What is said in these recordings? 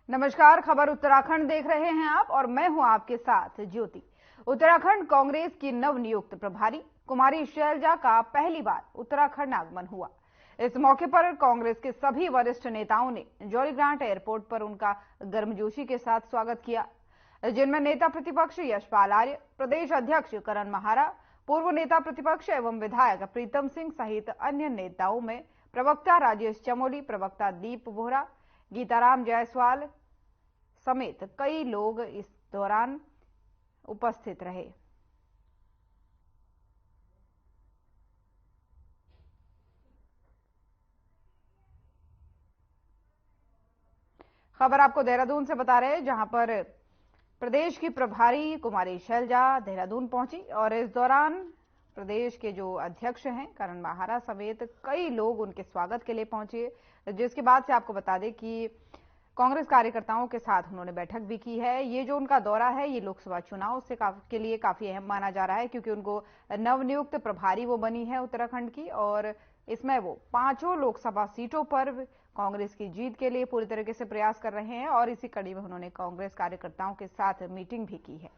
नमस्कार, खबर उत्तराखंड देख रहे हैं आप और मैं हूं आपके साथ ज्योति। उत्तराखंड कांग्रेस की नवनियुक्त प्रभारी कुमारी शैलजा का पहली बार उत्तराखंड आगमन हुआ। इस मौके पर कांग्रेस के सभी वरिष्ठ नेताओं ने जौलीग्रांट एयरपोर्ट पर उनका गर्मजोशी के साथ स्वागत किया, जिनमें नेता प्रतिपक्ष यशपाल आर्य, प्रदेश अध्यक्ष करण माहारा, पूर्व नेता प्रतिपक्ष एवं विधायक प्रीतम सिंह सहित अन्य नेताओं में प्रवक्ता राजेश चमोली, प्रवक्ता दीप बोहरा, गीताराम जायसवाल समेत कई लोग इस दौरान उपस्थित रहे। खबर आपको देहरादून से बता रहे हैं, जहां पर प्रदेश की प्रभारी कुमारी शैलजा देहरादून पहुंची और इस दौरान प्रदेश के जो अध्यक्ष हैं करण माहारा समेत कई लोग उनके स्वागत के लिए पहुंचे, जिसके बाद से आपको बता दें कि कांग्रेस कार्यकर्ताओं के साथ उन्होंने बैठक भी की है। ये जो उनका दौरा है ये लोकसभा चुनाव से के लिए काफी अहम माना जा रहा है, क्योंकि उनको नवनियुक्त प्रभारी वो बनी है उत्तराखंड की और इसमें वो 5 लोकसभा सीटों पर कांग्रेस की जीत के लिए पूरी तरीके से प्रयास कर रहे हैं और इसी कड़ी में उन्होंने कांग्रेस कार्यकर्ताओं के साथ मीटिंग भी की है।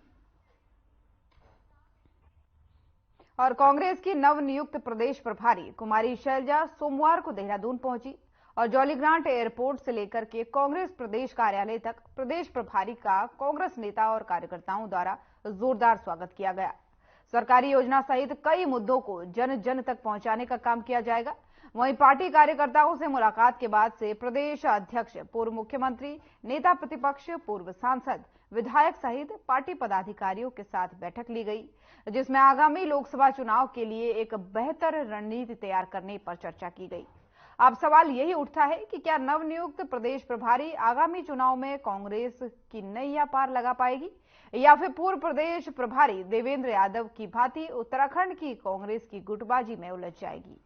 और कांग्रेस की नवनियुक्त प्रदेश प्रभारी कुमारी शैलजा सोमवार को देहरादून पहुंची और जौलीग्रांट एयरपोर्ट से लेकर के कांग्रेस प्रदेश कार्यालय तक प्रदेश प्रभारी का कांग्रेस नेता और कार्यकर्ताओं द्वारा जोरदार स्वागत किया गया। सरकारी योजना सहित कई मुद्दों को जन जन तक पहुंचाने का काम किया जाएगा। वहीं पार्टी कार्यकर्ताओं से मुलाकात के बाद से प्रदेश अध्यक्ष, पूर्व मुख्यमंत्री, नेता प्रतिपक्ष, पूर्व सांसद, विधायक सहित पार्टी पदाधिकारियों के साथ बैठक ली गई, जिसमें आगामी लोकसभा चुनाव के लिए एक बेहतर रणनीति तैयार करने पर चर्चा की गई। अब सवाल यही उठता है कि क्या नवनियुक्त प्रदेश प्रभारी आगामी चुनाव में कांग्रेस की नैया पार लगा पाएगी या फिर पूर्व प्रदेश प्रभारी देवेंद्र यादव की भांति उत्तराखंड की कांग्रेस की गुटबाजी में उलझ जाएगी।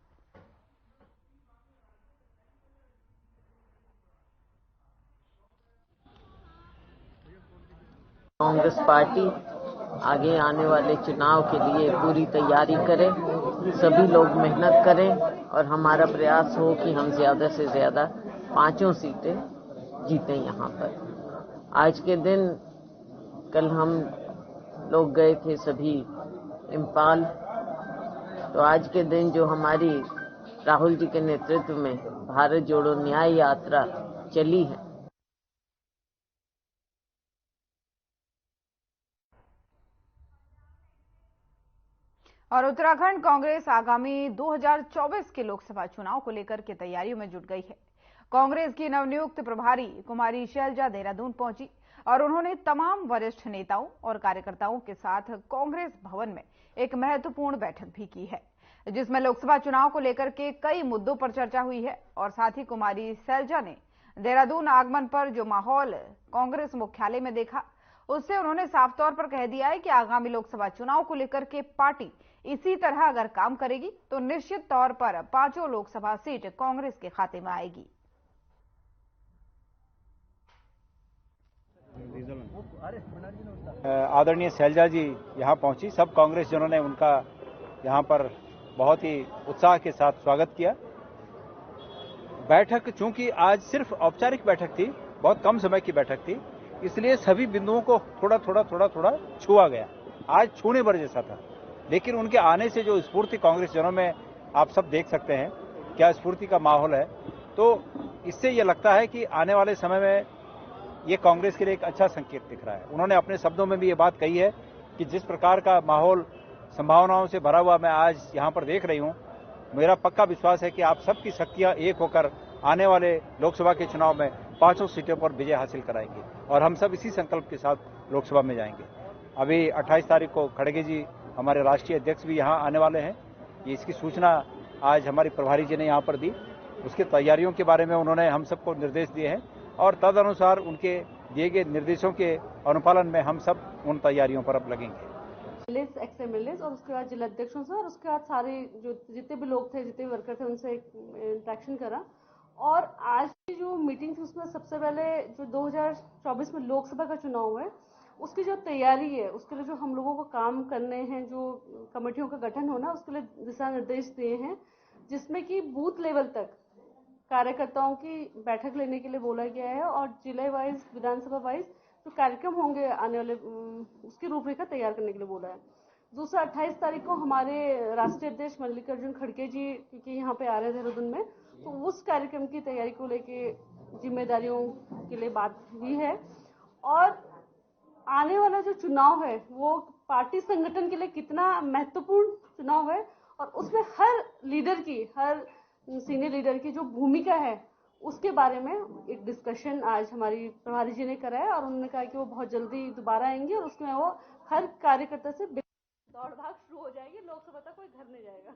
कांग्रेस पार्टी आगे आने वाले चुनाव के लिए पूरी तैयारी करे, सभी लोग मेहनत करें और हमारा प्रयास हो कि हम ज्यादा से ज्यादा 5 सीटें जीतें यहाँ पर। आज के दिन कल हम लोग गए थे सभी इम्फाल, तो आज के दिन जो हमारी राहुल जी के नेतृत्व में भारत जोड़ो न्याय यात्रा चली है, और उत्तराखंड कांग्रेस आगामी 2024 के लोकसभा चुनाव को लेकर के तैयारियों में जुट गई है। कांग्रेस की नवनियुक्त प्रभारी कुमारी शैलजा देहरादून पहुंची और उन्होंने तमाम वरिष्ठ नेताओं और कार्यकर्ताओं के साथ कांग्रेस भवन में एक महत्वपूर्ण बैठक भी की है, जिसमें लोकसभा चुनाव को लेकर के कई मुद्दों पर चर्चा हुई है। और साथ ही कुमारी शैलजा ने देहरादून आगमन पर जो माहौल कांग्रेस मुख्यालय में देखा, उससे उन्होंने साफ तौर पर कह दिया है कि आगामी लोकसभा चुनाव को लेकर के पार्टी इसी तरह अगर काम करेगी तो निश्चित तौर पर 5 लोकसभा सीट कांग्रेस के खाते में आएगी। आदरणीय शैलजा जी यहाँ पहुंची, सब कांग्रेस जनों ने उनका यहाँ पर बहुत ही उत्साह के साथ स्वागत किया। बैठक चूंकि आज सिर्फ औपचारिक बैठक थी, बहुत कम समय की बैठक थी, इसलिए सभी बिंदुओं को थोड़ा थोड़ा छुआ गया। आज छूने भर जैसा था, लेकिन उनके आने से जो स्फूर्ति कांग्रेस जनों में आप सब देख सकते हैं, क्या स्फूर्ति का माहौल है। तो इससे ये लगता है कि आने वाले समय में ये कांग्रेस के लिए एक अच्छा संकेत दिख रहा है। उन्होंने अपने शब्दों में भी ये बात कही है कि जिस प्रकार का माहौल संभावनाओं से भरा हुआ मैं आज यहाँ पर देख रही हूँ, मेरा पक्का विश्वास है कि आप सबकी शक्तियां एक होकर आने वाले लोकसभा के चुनाव में 5 सीटों पर विजय हासिल कराएंगे और हम सब इसी संकल्प के साथ लोकसभा में जाएंगे। अभी 28 तारीख को खड़गे जी हमारे राष्ट्रीय अध्यक्ष भी यहाँ आने वाले हैं। ये इसकी सूचना आज हमारी प्रभारी जी ने यहाँ पर दी। उसकी तैयारियों के बारे में उन्होंने हम सबको निर्देश दिए हैं और तदनुसार उनके दिए गए निर्देशों के अनुपालन में हम सब उन तैयारियों पर अब लगेंगे। एक्स-एमएलएज और उसके बाद जिलाध्यक्षों से और उसके बाद सारे जो जितने भी लोग थे, जितने भी वर्कर थे, उनसे इंटरेक्शन करा। और आज की जो मीटिंग थी उसमें सबसे पहले जो 2024 में लोकसभा का चुनाव है उसकी जो तैयारी है, उसके लिए जो हम लोगों को काम करने हैं, जो कमेटियों का गठन होना, उसके लिए दिशा निर्देश दिए हैं, जिसमें कि बूथ लेवल तक कार्यकर्ताओं की बैठक लेने के लिए बोला गया है और जिले वाइज विधानसभा वाइज जो कार्यक्रम होंगे आने वाले उसकी रूपरेखा तैयार करने के लिए बोला है। दूसरा 28 तारीख को हमारे राष्ट्रीय अध्यक्ष मल्लिकार्जुन खड़गे जी क्योंकि यहाँ पे आ रहे हैं देहरादून में, तो उस कार्यक्रम की तैयारी को लेके जिम्मेदारियों के लिए बात हुई है। और आने वाला जो चुनाव है वो पार्टी संगठन के लिए कितना महत्वपूर्ण चुनाव है और उसमें हर लीडर की, हर सीनियर लीडर की जो भूमिका है उसके बारे में एक डिस्कशन आज हमारी प्रभारी जी ने करा है और उन्होंने कहा कि वो बहुत जल्दी दोबारा आएंगे और उसमें वो हर कार्यकर्ता से दौड़ भाग शुरू हो जाएगी, लोकसभा तक कोई घर नहीं जाएगा।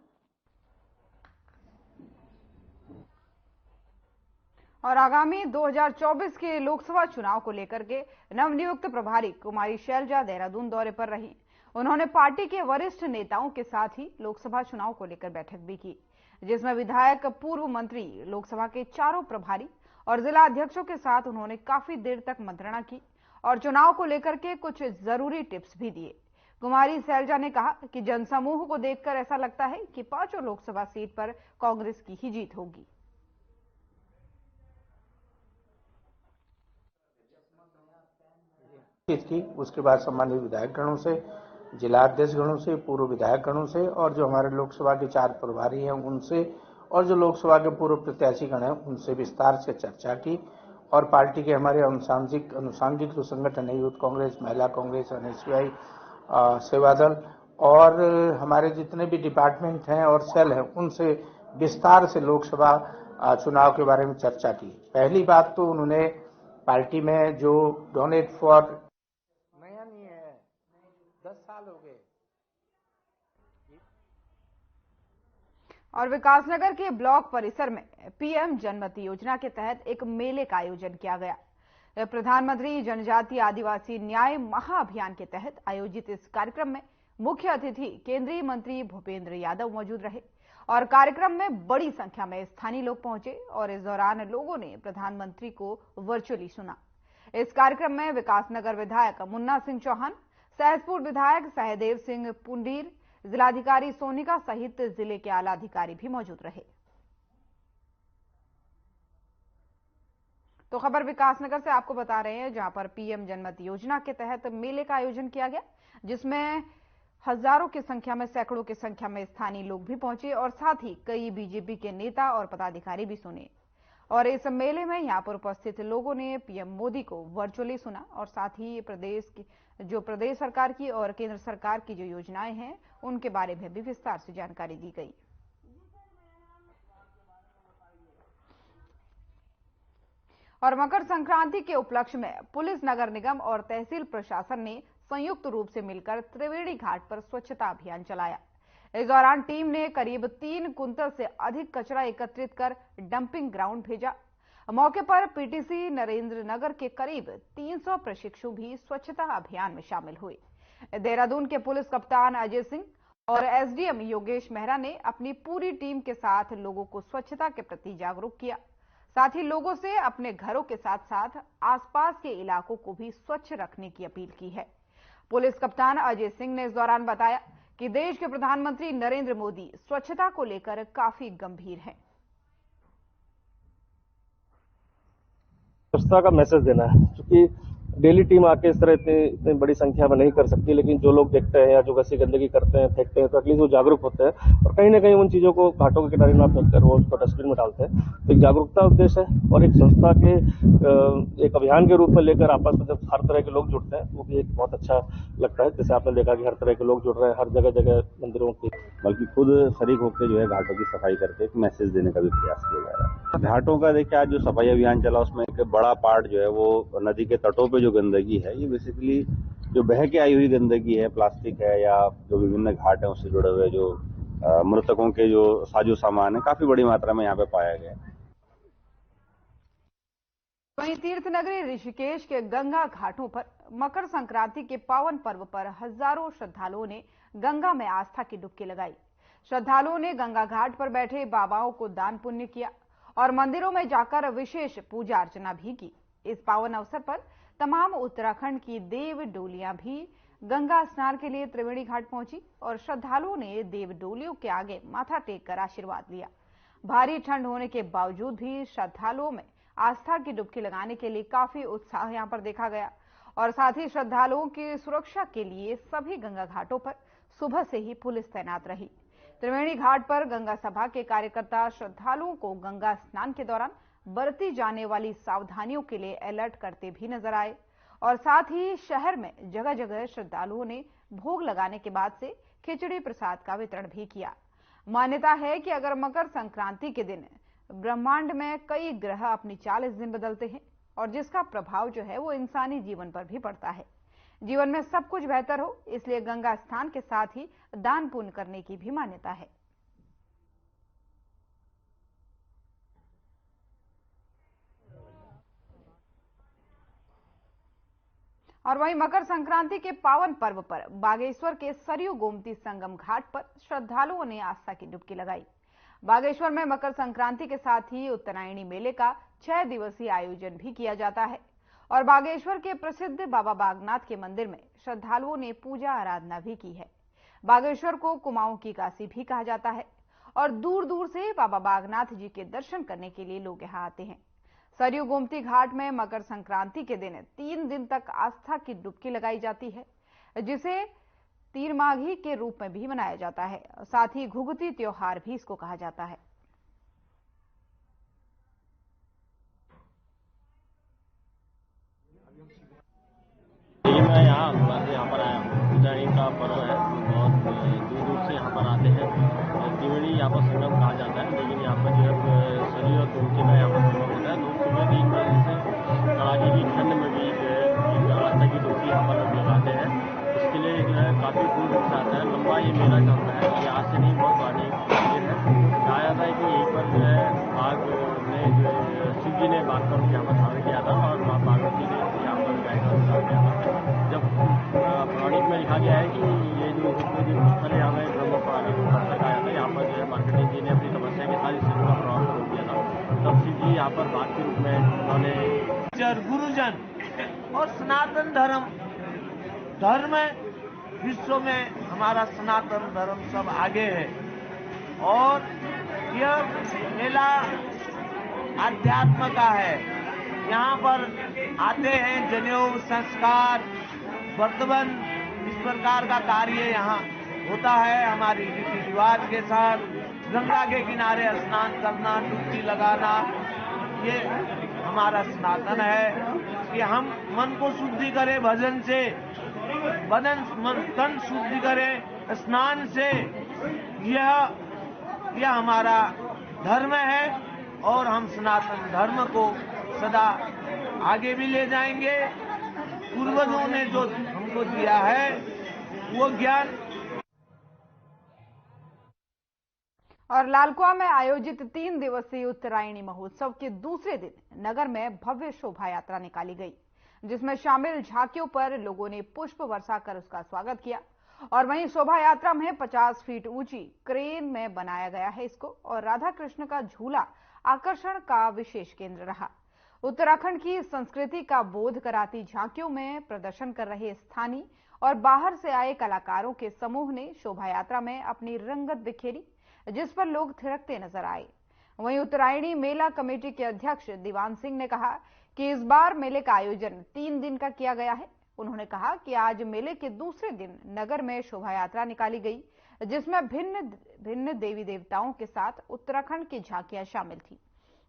और आगामी 2024 के लोकसभा चुनाव को लेकर के नवनियुक्त प्रभारी कुमारी शैलजा देहरादून दौरे पर रही। उन्होंने पार्टी के वरिष्ठ नेताओं के साथ ही लोकसभा चुनाव को लेकर बैठक भी की, जिसमें विधायक, पूर्व मंत्री, लोकसभा के चारों प्रभारी और जिला अध्यक्षों के साथ उन्होंने काफी देर तक मंत्रणा की और चुनाव को लेकर के कुछ जरूरी टिप्स भी दिए। कुमारी शैलजा ने कहा कि जनसमूह को देखकर ऐसा लगता है कि 5 लोकसभा सीट पर कांग्रेस की ही जीत होगी। की उसके बाद सम्मानित विधायक गणों से, जिला अध्यक्ष गणों से, पूर्व विधायक गणों से और जो हमारे लोकसभा के 4 प्रभारी हैं उनसे और जो लोकसभा के पूर्व प्रत्याशी गण हैं उनसे विस्तार से चर्चा की और पार्टी के हमारे अनुसांगिक जो संगठन है, यूथ कांग्रेस, महिला कांग्रेस, एनएसयूआई, सेवादल और हमारे जितने भी डिपार्टमेंट हैं और सेल हैं उनसे विस्तार से लोकसभा चुनाव के बारे में चर्चा की। पहली बात तो उन्होंने पार्टी में जो डोनेट फॉर नया नहीं है, 10 साल हो गए। और विकासनगर के ब्लॉक परिसर में पीएम जनमत योजना के तहत एक मेले का आयोजन किया गया। प्रधानमंत्री जनजातीय आदिवासी न्याय महाअभियान के तहत आयोजित इस कार्यक्रम में मुख्य अतिथि केंद्रीय मंत्री भूपेंद्र यादव मौजूद रहे और कार्यक्रम में बड़ी संख्या में स्थानीय लोग पहुंचे और इस दौरान लोगों ने प्रधानमंत्री को वर्चुअली सुना। इस कार्यक्रम में विकासनगर विधायक मुन्ना सिंह चौहान, सहसपुर विधायक सहदेव सिंह पुंडीर, जिलाधिकारी सोनिका सहित जिले के आला अधिकारी भी मौजूद रहे। तो खबर विकासनगर से आपको बता रहे हैं, जहां पर पीएम जनमत योजना के तहत मेले का आयोजन किया गया, जिसमें हजारों की संख्या में, सैकड़ों की संख्या में स्थानीय लोग भी पहुंचे और साथ ही कई बीजेपी के नेता और पदाधिकारी भी सुने। और इस मेले में यहां पर उपस्थित लोगों ने पीएम मोदी को वर्चुअली सुना और साथ ही प्रदेश सरकार की और केंद्र सरकार की जो योजनाएं हैं उनके बारे में भी विस्तार से जानकारी दी गई। और मकर संक्रांति के उपलक्ष्य में पुलिस, नगर निगम और तहसील प्रशासन ने संयुक्त रूप से मिलकर त्रिवेणी घाट पर स्वच्छता अभियान चलाया। इस दौरान टीम ने करीब 3 कुंतल से अधिक कचरा एकत्रित कर डंपिंग ग्राउंड भेजा। मौके पर पीटीसी नरेंद्र नगर के करीब 300 प्रशिक्षु भी स्वच्छता अभियान में शामिल हुए। देहरादून के पुलिस कप्तान अजय सिंह और एसडीएम योगेश मेहरा ने अपनी पूरी टीम के साथ लोगों को स्वच्छता के प्रति जागरूक किया। साथ ही लोगों से अपने घरों के साथ साथ आसपास के इलाकों को भी स्वच्छ रखने की अपील की है। पुलिस कप्तान अजय सिंह ने इस दौरान बताया कि देश के प्रधानमंत्री नरेंद्र मोदी स्वच्छता को लेकर काफी गंभीर हैं। स्वच्छता का मैसेज देना है, क्योंकि डेली टीम आके इस तरह इतनी बड़ी संख्या में नहीं कर सकती, लेकिन जो लोग देखते हैं या जो गसी गंदगी करते हैं, फेंकते हैं, तो एटलीस्ट वो जागरूक होते हैं और कहीं ना कहीं उन चीजों को घाटों के किनारे ना फेंक कर वो उसको डस्टबिन में डालते हैं। तो एक जागरूकता उद्देश्य है और एक संस्था के एक अभियान के रूप में लेकर आपस में जब हर तरह के लोग जुड़ते हैं वो भी एक बहुत अच्छा लगता है। जैसे आपने देखा कि हर तरह के लोग जुड़ रहे हैं, हर जगह जगह मंदिरों की, बल्कि खुद शरीक होकर जो है घाटों की सफाई करके एक मैसेज देने का भी प्रयास किया जा रहा है। घाटों का देखिए आज जो सफाई अभियान चला उसमें एक बड़ा पार्ट जो है वो नदी के तटों पे जो गंदगी है, ये बेसिकली जो बह के आई हुई गंदगी है, प्लास्टिक है या जो विभिन्न घाट है उससे जुड़े हुए जो मृतकों के जो साजो सामान है, काफी बड़ी मात्रा में यहाँ पे पाया गया। वहीं तीर्थ नगरी ऋषिकेश के गंगा घाटों पर मकर संक्रांति के पावन पर्व पर हजारों श्रद्धालुओं ने गंगा में आस्था की डुबकी लगाई। श्रद्धालुओं ने गंगा घाट पर बैठे बाबाओं को दान पुण्य किया और मंदिरों में जाकर विशेष पूजा अर्चना भी की। इस पावन अवसर पर तमाम उत्तराखंड की देव डोलियां भी गंगा स्नान के लिए त्रिवेणी घाट पहुंची और श्रद्धालुओं ने देव डोलियों के आगे माथा टेक कर आशीर्वाद लिया। भारी ठंड होने के बावजूद भी श्रद्धालुओं में आस्था की डुबकी लगाने के लिए काफी उत्साह यहां पर देखा गया और साथ ही श्रद्धालुओं की सुरक्षा के लिए सभी गंगा घाटों पर सुबह से ही पुलिस तैनात रही। त्रिवेणी घाट पर गंगा सभा के कार्यकर्ता श्रद्धालुओं को गंगा स्नान के दौरान बरती जाने वाली सावधानियों के लिए अलर्ट करते भी नजर आए और साथ ही शहर में जगह जगह श्रद्धालुओं ने भोग लगाने के बाद से खिचड़ी प्रसाद का वितरण भी किया। मान्यता है कि अगर मकर संक्रांति के दिन ब्रह्मांड में कई ग्रह अपनी चाल इस दिन बदलते हैं और जिसका प्रभाव जो है वो इंसानी जीवन पर भी पड़ता है। जीवन में सब कुछ बेहतर हो इसलिए गंगा स्नान के साथ ही दान पुण्य करने की भी मान्यता है। और वहीं मकर संक्रांति के पावन पर्व पर बागेश्वर के सरयू गोमती संगम घाट पर श्रद्धालुओं ने आस्था की डुबकी लगाई। बागेश्वर में मकर संक्रांति के साथ ही उत्तरायणी मेले का 6 दिवसीय आयोजन भी किया जाता है और बागेश्वर के प्रसिद्ध बाबा बागनाथ के मंदिर में श्रद्धालुओं ने पूजा आराधना भी की है। बागेश्वर को कुमाऊं की काशी भी कहा जाता है और दूर दूर से बाबा बागनाथ जी के दर्शन करने के लिए लोग यहाँ आते हैं। सरयू गोमती घाट में मकर संक्रांति के दिन 3 दिन तक आस्था की डुबकी लगाई जाती है जिसे तीर माघी के रूप में भी मनाया जाता है। साथ ही घुघुती त्योहार भी इसको कहा जाता है। मैं यहाँ पर आया हूँ। उत्तरायणी का पर्व है, बहुत दूर दूर से यहाँ पर आते हैं। त्रिवेणी यहाँ पर संगम कहा जाता है, लेकिन यहाँ पर जो है सरयू और गोमती में यहाँ पर संगम होता है। लोग सुबह की वजह से कड़ाके की ठंड में भी आस्था की डुबकी यहाँ पर लोग लगाते हैं। इसके लिए जो है काफी दूर दूर से आता है। लंबा ये मेला चलता है, ये आज से नहीं बहुत पुरानी मंदिर है। कहा जाता है कि यहीं पर जो है बाघ ने जो शिव जी ने बाघ पर यहाँ पर धारण किया था और माँ पार्वती ने यहाँ पर गाय का धारण किया था। जब पौराणिक में लिखा गया है कि ये जो स्थल यहाँ में ब्रह्म पौराणिक स्थल कहा जाता है, यहाँ पर जो है मार्कंडेय जी ने अपनी तपस्या के साथ इस शिव का प्रभाव छोड़ दिया था। तब शिव जी यहाँ पर बाघ के रूप में उन्होंने गुरुजन और सनातन धर्म विश्व में हमारा सनातन धर्म सब आगे है और यह मेला अध्यात्म का है। यहाँ पर आते हैं जनेऊ संस्कार वर्तमान इस प्रकार का कार्य यहाँ होता है। हमारी रीति रिवाज के साथ गंगा के किनारे स्नान करना, डुबकी लगाना, ये हमारा सनातन है कि हम मन को शुद्धि करें भजन से, तन शुद्धि करें स्नान से। यह हमारा धर्म है और हम सनातन धर्म को सदा आगे भी ले जाएंगे। पूर्वजों ने जो हमको दिया है वो ज्ञान। और लालकुआ में आयोजित 3 दिवसीय उत्तरायणी महोत्सव के दूसरे दिन नगर में भव्य शोभा यात्रा निकाली गई जिसमें शामिल झांकियों पर लोगों ने पुष्प वर्षा कर उसका स्वागत किया और वहीं शोभा यात्रा में 50 फीट ऊंची क्रेन में बनाया गया है इसको और राधा कृष्ण का झूला आकर्षण का विशेष केंद्र रहा। उत्तराखंड की संस्कृति का बोध कराती झांकियों में प्रदर्शन कर रहे स्थानीय और बाहर से आए कलाकारों के समूह ने शोभा यात्रा में अपनी रंगत बिखेरी जिस पर लोग थिरकते नजर आए। वहीं उत्तरायणी मेला कमेटी के अध्यक्ष दीवान सिंह ने कहा कि इस बार मेले का आयोजन 3 दिन का किया गया है। उन्होंने कहा कि आज मेले के दूसरे दिन नगर में शोभा यात्रा निकाली गई जिसमें भिन्न भिन्न देवी देवताओं के साथ उत्तराखंड की झांकियां शामिल थी।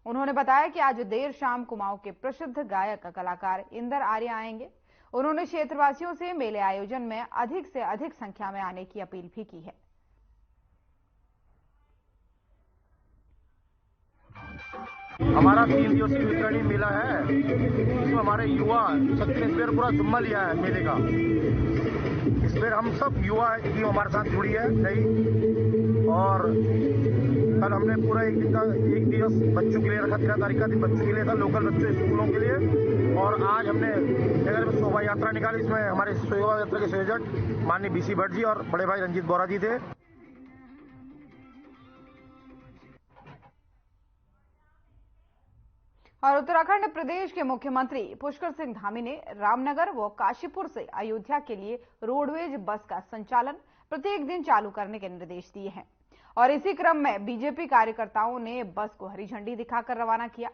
उन्होंने बताया कि आज देर शाम कुमाऊं के प्रसिद्ध गायक कलाकार इंदर आर्य आएंगे। उन्होंने क्षेत्रवासियों से मेले आयोजन में अधिक से अधिक संख्या में आने की अपील भी की है। हमारा 3 दिवसीय उत्तरायणी मेला है, इसमें हमारे युवा शक्ति ने पूरा जिम्मा लिया है मेले का। इस बार हम सब युवा टीम हमारे साथ जुड़ी है नई और कल हमने पूरा एक दिवस बच्चों के लिए रखा। 13 तारीख का दिन बच्चों के लिए था, लोकल बच्चों स्कूलों के लिए। और आज हमने नगर में शोभा यात्रा निकाली। इसमें हमारे शोभा यात्रा के संयोजक माननीय बीसी भट्ट जी और बड़े भाई रंजीत बोरा जी थे। और उत्तराखंड प्रदेश के मुख्यमंत्री पुष्कर सिंह धामी ने रामनगर व काशीपुर से अयोध्या के लिए रोडवेज बस का संचालन प्रत्येक दिन चालू करने के निर्देश दिए हैं और इसी क्रम में बीजेपी कार्यकर्ताओं ने बस को हरी झंडी दिखाकर रवाना किया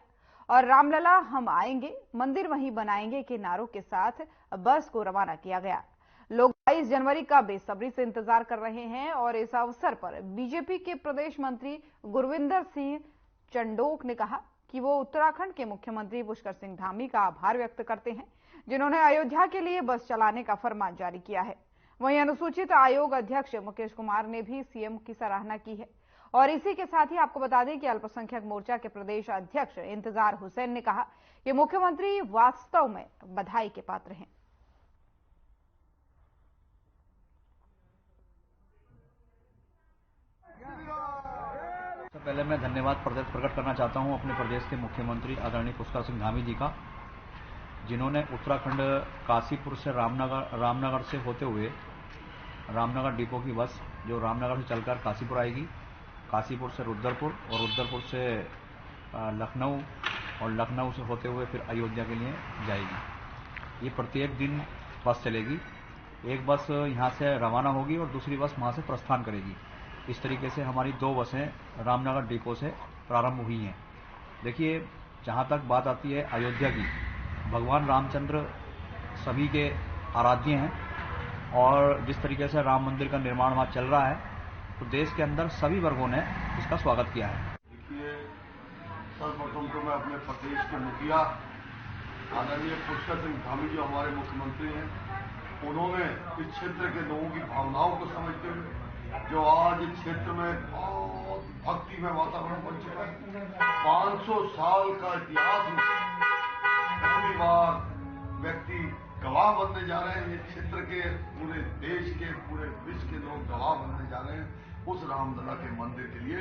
और रामलला हम आएंगे मंदिर वहीं बनाएंगे के नारों के साथ बस को रवाना किया गया। लोग 22 जनवरी का बेसब्री से इंतजार कर रहे हैं और इस अवसर पर बीजेपी के प्रदेश मंत्री गुरविंदर सिंह चंडोक ने कहा कि वो उत्तराखंड के मुख्यमंत्री पुष्कर सिंह धामी का आभार व्यक्त करते हैं, जिन्होंने अयोध्या के लिए बस चलाने का फरमान जारी किया है। वहीं अनुसूचित आयोग अध्यक्ष मुकेश कुमार ने भी सीएम की सराहना की है। और इसी के साथ ही आपको बता दें कि अल्पसंख्यक मोर्चा के प्रदेश अध्यक्ष इंतजार हुसैन ने कहा कि मुख्यमंत्री वास्तव में बधाई के पात्र हैं। पहले मैं धन्यवाद प्रकट करना चाहता हूं अपने प्रदेश के मुख्यमंत्री आदरणीय पुष्कर सिंह धामी जी का, जिन्होंने उत्तराखंड काशीपुर से रामनगर से होते हुए रामनगर डिपो की बस जो रामनगर से चलकर काशीपुर आएगी, काशीपुर से रुद्रपुर और रुद्रपुर से लखनऊ और लखनऊ से होते हुए फिर अयोध्या के लिए जाएगी। ये प्रत्येक दिन बस चलेगी। एक बस यहाँ से रवाना होगी और दूसरी बस वहाँ से प्रस्थान करेगी। इस तरीके से हमारी 2 बसें रामनगर डिपो से प्रारंभ हुई हैं। देखिए, जहाँ तक बात आती है अयोध्या की, भगवान रामचंद्र सभी के आराध्य हैं और जिस तरीके से राम मंदिर का निर्माण वहाँ चल रहा है तो देश के अंदर सभी वर्गों ने इसका स्वागत किया है। देखिए, सर्वप्रथम तो मैं अपने प्रदेश के मुखिया आदरणीय पुष्कर सिंह धामी जो हमारे मुख्यमंत्री हैं, उन्होंने इस क्षेत्र के लोगों की भावनाओं को समझते हुए जो आज इस क्षेत्र में बहुत भक्तिमय वातावरण बन चुका है, 500 साल का इतिहास में पहली बार व्यक्ति गवाह बनने जा रहे हैं। इस क्षेत्र के पूरे देश के पूरे विश्व के लोग गवाह बनने जा रहे हैं उस रामलला के मंदिर के लिए,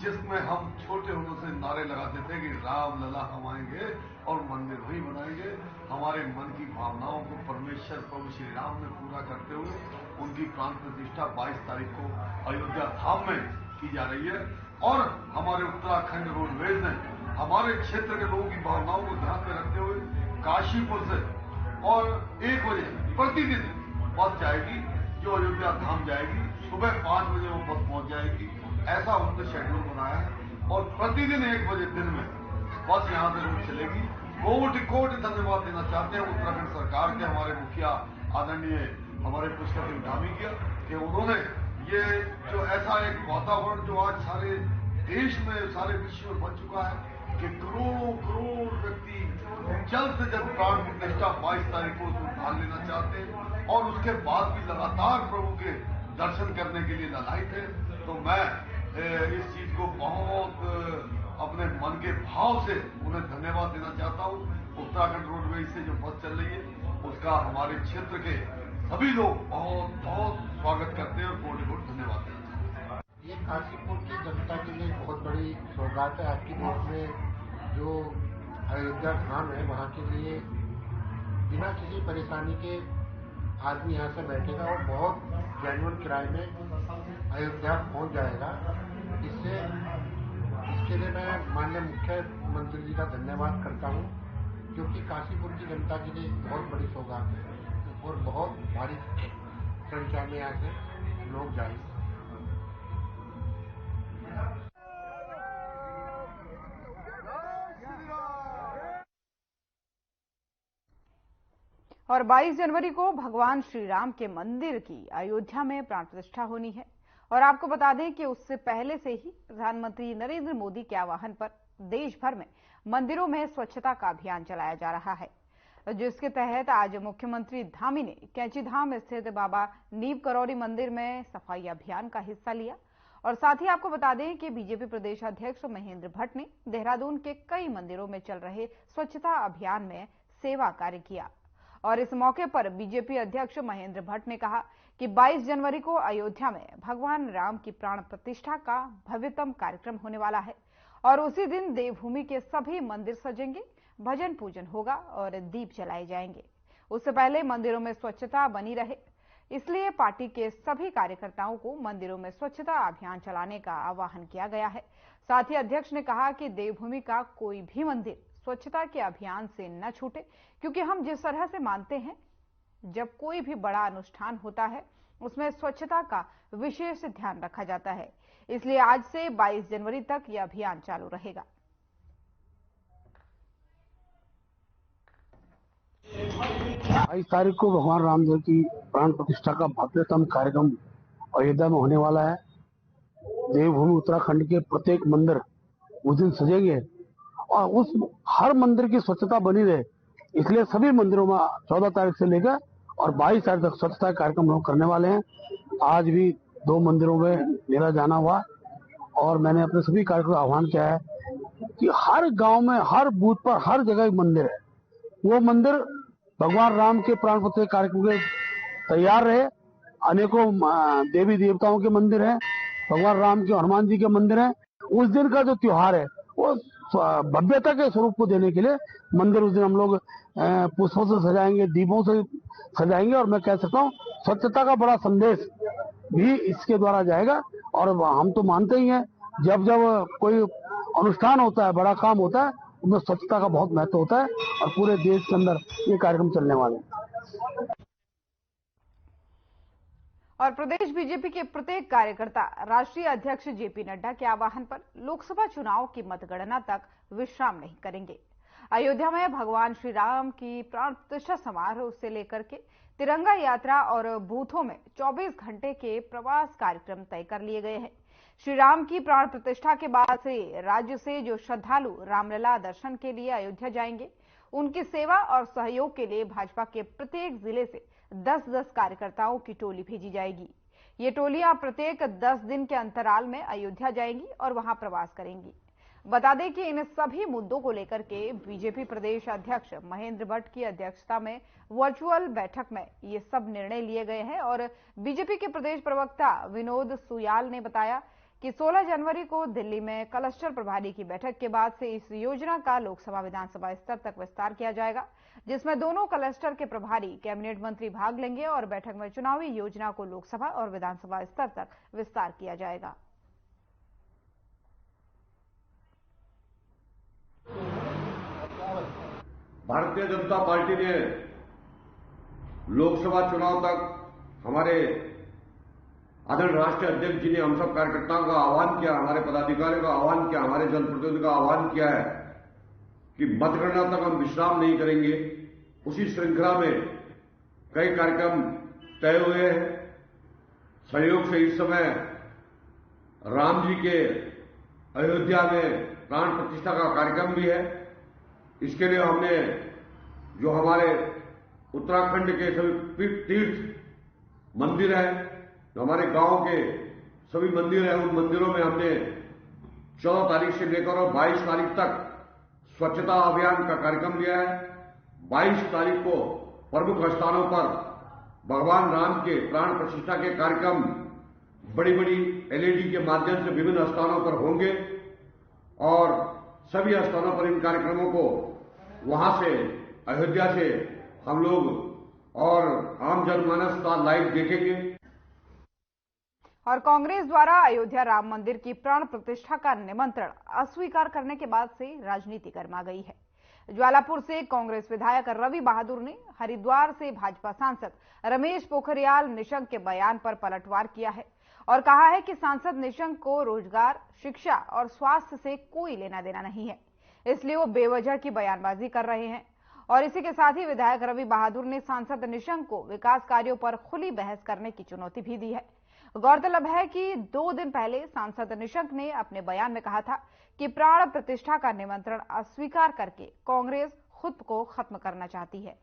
जिसमें हम छोटे होने से नारे लगाते थे कि रामलला हम आएंगे और मंदिर वही बनाएंगे। हमारे मन की भावनाओं को परमेश्वर प्रभु श्री राम ने पूरा करते हुए उनकी प्राण प्रतिष्ठा 22 तारीख को अयोध्या धाम में की जा रही है और हमारे उत्तराखंड रोडवेज ने हमारे क्षेत्र के लोगों की भावनाओं को ध्यान में रखते हुए काशीपुर से और 1 बजे प्रतिदिन बस जाएगी जो अयोध्या धाम जाएगी। सुबह 5 बजे वो बस पहुंच जाएगी, ऐसा उन्होंने शेड्यूल बनाया है और प्रतिदिन 1 बजे दिन में बस यहाँ से रोज चलेगी। कोटि धन्यवाद देना चाहते हैं उत्तराखंड सरकार के हमारे मुखिया आदरणीय हमारे पुष्कर सिंह धामी किया कि उन्होंने ये जो ऐसा एक वातावरण जो आज सारे देश में सारे विश्व में बन चुका है कि करोड़ व्यक्ति जल्द से जल्द प्राण प्रतिष्ठा 22 तारीख को उसमें भाग लेना चाहते हैं और उसके बाद भी लगातार प्रभु के दर्शन करने के लिए ललायित है। तो मैं इस चीज को बहुत अपने मन के भाव से उन्हें धन्यवाद देना चाहता हूँ। उत्तराखंड रोडवेज से जो बस चल रही है उसका हमारे क्षेत्र के सभी लोग बहुत स्वागत करते हैं और कोटि धन्यवाद देना चाहते हैं। ये काशीपुर की जनता के लिए बहुत बड़ी सौगात है। आज की डेट में जो अयोध्या धाम है वहाँ के लिए बिना किसी परेशानी के आदमी यहाँ से बैठेगा और बहुत जेन्युइन किराए में अयोध्या पहुँच जाएगा। इसके लिए मैं माननीय मुख्यमंत्री जी का धन्यवाद करता हूँ, क्योंकि काशीपुर की जनता के लिए बहुत बड़ी सौगात है और बहुत भारी संख्या में यहाँ से लोग जाएंगे। और 22 जनवरी को भगवान श्री राम के मंदिर की अयोध्या में प्राण प्रतिष्ठा होनी है। और आपको बता दें कि उससे पहले से ही प्रधानमंत्री नरेंद्र मोदी के आह्वान पर देश भर में मंदिरों में स्वच्छता का अभियान चलाया जा रहा है, जिसके तहत आज मुख्यमंत्री धामी ने कैंचीधाम स्थित बाबा नीव करौरी मंदिर में सफाई अभियान का हिस्सा लिया। और साथ ही आपको बता दें कि बीजेपी प्रदेश अध्यक्ष महेंद्र भट्ट ने देहरादून के कई मंदिरों में चल रहे स्वच्छता अभियान में सेवा कार्य किया। और इस मौके पर बीजेपी अध्यक्ष महेंद्र भट्ट ने कहा कि 22 जनवरी को अयोध्या में भगवान राम की प्राण प्रतिष्ठा का भव्यतम कार्यक्रम होने वाला है और उसी दिन देवभूमि के सभी मंदिर सजेंगे, भजन पूजन होगा और दीप जलाए जाएंगे। उससे पहले मंदिरों में स्वच्छता बनी रहे, इसलिए पार्टी के सभी कार्यकर्ताओं को मंदिरों में स्वच्छता अभियान चलाने का आह्वान किया गया है। साथ ही अध्यक्ष ने कहा कि देवभूमि का कोई भी मंदिर स्वच्छता के अभियान से न छूटे, क्योंकि हम जिस तरह से मानते हैं जब कोई भी बड़ा अनुष्ठान होता है उसमें स्वच्छता का विशेष ध्यान रखा जाता है। इसलिए आज से 22 जनवरी तक यह अभियान चालू रहेगा। 22 तारीख को भगवान रामदेव की प्राण प्रतिष्ठा का भव्यतम कार्यक्रम अयोध्या में होने वाला है। देवभूमि उत्तराखंड के प्रत्येक मंदिर उस दिन सजेंगे और उस हर मंदिर की स्वच्छता बनी रहे, इसलिए सभी मंदिरों में 14 तारीख से लेकर और 22 तारीख तक स्वच्छता कार्यक्रम हम करने वाले हैं। आज भी 2 मंदिरों में मेरा जाना हुआ और मैंने अपने सभी कार्यक्रम का आह्वान किया है कि हर गांव में, हर बूथ पर, हर जगह एक मंदिर है, वो मंदिर भगवान राम के प्राण प्रतिष्ठा कार्यक्रम के तैयार रहे। अनेकों देवी देवताओं के मंदिर हैं, भगवान राम के, हनुमान जी के मंदिर हैं। उस दिन का जो त्योहार है वो भव्यता के स्वरूप को देने के लिए मंदिर उस दिन हम लोग पुष्पों से सजाएंगे, दीपों से सजाएंगे और मैं कह सकता हूँ स्वच्छता का बड़ा संदेश भी इसके द्वारा जाएगा। और हम तो मानते ही हैं जब जब कोई अनुष्ठान होता है, बड़ा काम होता है, उसमें स्वच्छता का बहुत महत्व होता है और पूरे देश के अंदर ये कार्यक्रम चलने वाले हैं। और प्रदेश बीजेपी के प्रत्येक कार्यकर्ता राष्ट्रीय अध्यक्ष जेपी नड्डा के आह्वान पर लोकसभा चुनाव की मतगणना तक विश्राम नहीं करेंगे। अयोध्या में भगवान श्री राम की प्राण प्रतिष्ठा समारोह से लेकर के तिरंगा यात्रा और बूथों में 24 घंटे के प्रवास कार्यक्रम तय कर लिए गए हैं। श्री राम की प्राण प्रतिष्ठा के बाद से राज्य से जो श्रद्धालु रामलला दर्शन के लिए अयोध्या जाएंगे, उनकी सेवा और सहयोग के लिए भाजपा के प्रत्येक जिले से 10-10 कार्यकर्ताओं की टोली भेजी जाएगी। ये टोलियां प्रत्येक 10 दिन के अंतराल में अयोध्या जाएंगी और वहां प्रवास करेंगी। बता दें कि इन सभी मुद्दों को लेकर के बीजेपी प्रदेश अध्यक्ष महेंद्र भट्ट की अध्यक्षता में वर्चुअल बैठक में ये सब निर्णय लिए गए हैं। और बीजेपी के प्रदेश प्रवक्ता विनोद सुयाल ने बताया कि 16 जनवरी को दिल्ली में क्लस्टर प्रभारी की बैठक के बाद से इस योजना का लोकसभा विधानसभा स्तर तक विस्तार किया जाएगा, जिसमें दोनों क्लस्टर के प्रभारी कैबिनेट मंत्री भाग लेंगे और बैठक में चुनावी योजना को लोकसभा और विधानसभा स्तर तक विस्तार किया जाएगा। भारतीय जनता पार्टी ने लोकसभा चुनाव तक हमारे आदरणीय राष्ट्रीय अध्यक्ष जी ने हम सब कार्यकर्ताओं का आह्वान किया, हमारे पदाधिकारियों का आह्वान किया, हमारे जनप्रतिनिधियों का आह्वान किया है कि मतगणना तक हम विश्राम नहीं करेंगे। उसी श्रृंखला में कई कार्यक्रम तय हुए हैं। सहयोग से इस समय राम जी के अयोध्या में प्राण प्रतिष्ठा का कार्यक्रम भी है। इसके लिए हमने जो हमारे उत्तराखंड के सभी तीर्थ मंदिर हैं, जो हमारे गांव के सभी मंदिर हैं, उन मंदिरों में हमने 14 तारीख से लेकर और 22 तारीख तक स्वच्छता अभियान का कार्यक्रम लिया है। 22 तारीख को प्रमुख स्थानों पर भगवान राम के प्राण प्रतिष्ठा के कार्यक्रम बड़ी बड़ी एलईडी के माध्यम से विभिन्न स्थानों पर होंगे और सभी स्थानों पर इन कार्यक्रमों को वहां से अयोध्या से हम लोग और आम जनमानस का लाइव देखेंगे। और कांग्रेस द्वारा अयोध्या राम मंदिर की प्राण प्रतिष्ठा का निमंत्रण अस्वीकार करने के बाद से राजनीति गर्मा गई है। ज्वालापुर से कांग्रेस विधायक रवि बहादुर ने हरिद्वार से भाजपा सांसद रमेश पोखरियाल निशंक के बयान पर पलटवार किया है और कहा है कि सांसद निशंक को रोजगार, शिक्षा और स्वास्थ्य से कोई लेना देना नहीं है, इसलिए वो बेवजह की बयानबाजी कर रहे हैं। और इसी के साथ ही विधायक रवि बहादुर ने सांसद निशंक को विकास कार्यों पर खुली बहस करने की चुनौती भी दी है। गौरतलब है कि 2 दिन पहले सांसद निशंक ने अपने बयान में कहा था कि प्राण प्रतिष्ठा का निमंत्रण अस्वीकार करके कांग्रेस खुद को खत्म करना चाहती है।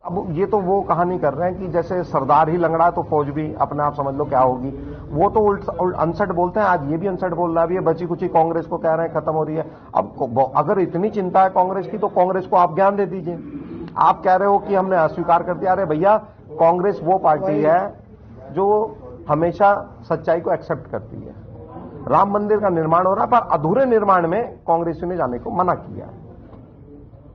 अब ये तो वो कहानी कर रहे हैं कि जैसे सरदार ही लंगड़ा है तो फौज भी अपने आप समझ लो क्या होगी। वो तो अनसठ बोलते हैं, आज ये भी अनसठ बोल रहा है। ये बची कुची कांग्रेस को कह रहे हैं खत्म हो रही है। अब अगर इतनी चिंता है कांग्रेस की तो कांग्रेस को आप ज्ञान दे दीजिए। आप कह रहे हो कि हमने अस्वीकार कर दिया। अरे भैया, कांग्रेस वो पार्टी है जो हमेशा सच्चाई को एक्सेप्ट करती है। राम मंदिर का निर्माण हो रहा है, पर अधूरे निर्माण में कांग्रेसियों ने जाने को मना किया।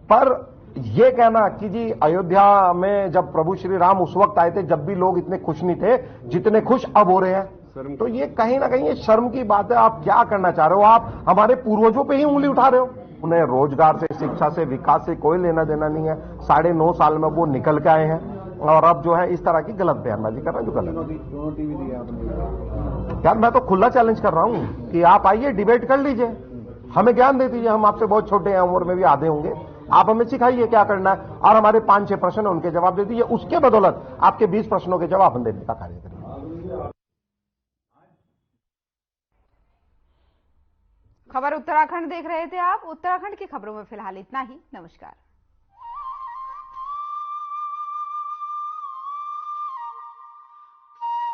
पर यह कहना कि जी अयोध्या में जब प्रभु श्री राम उस वक्त आए थे जब भी लोग इतने खुश नहीं थे जितने खुश अब हो रहे हैं, तो ये कहीं ना कहीं ये शर्म की बात है। आप क्या करना चाह रहे हो? आप हमारे पूर्वजों पे ही उंगली उठा रहे हो। उन्हें रोजगार से, शिक्षा से, विकास से कोई लेना देना नहीं है। 9.5 साल में वो निकल के आए हैं और अब जो है इस तरह की गलत बयानबाजी कर रहे हैं जो गलत है। यार मैं तो खुला चैलेंज कर रहा हूं कि आप आइए डिबेट कर लीजिए, हमें ज्ञान दे दीजिए, हम आपसे बहुत छोटे हैं, उम्र में भी आधे होंगे, आप हमें सिखाइए क्या करना है और हमारे 5-6 प्रश्न उनके जवाब दे दीजिए, उसके बदौलत आपके 20 प्रश्नों के जवाब हम देने का कार्य करेंगे। खबर उत्तराखंड देख रहे थे आप। उत्तराखंड की खबरों में फिलहाल इतना ही। नमस्कार।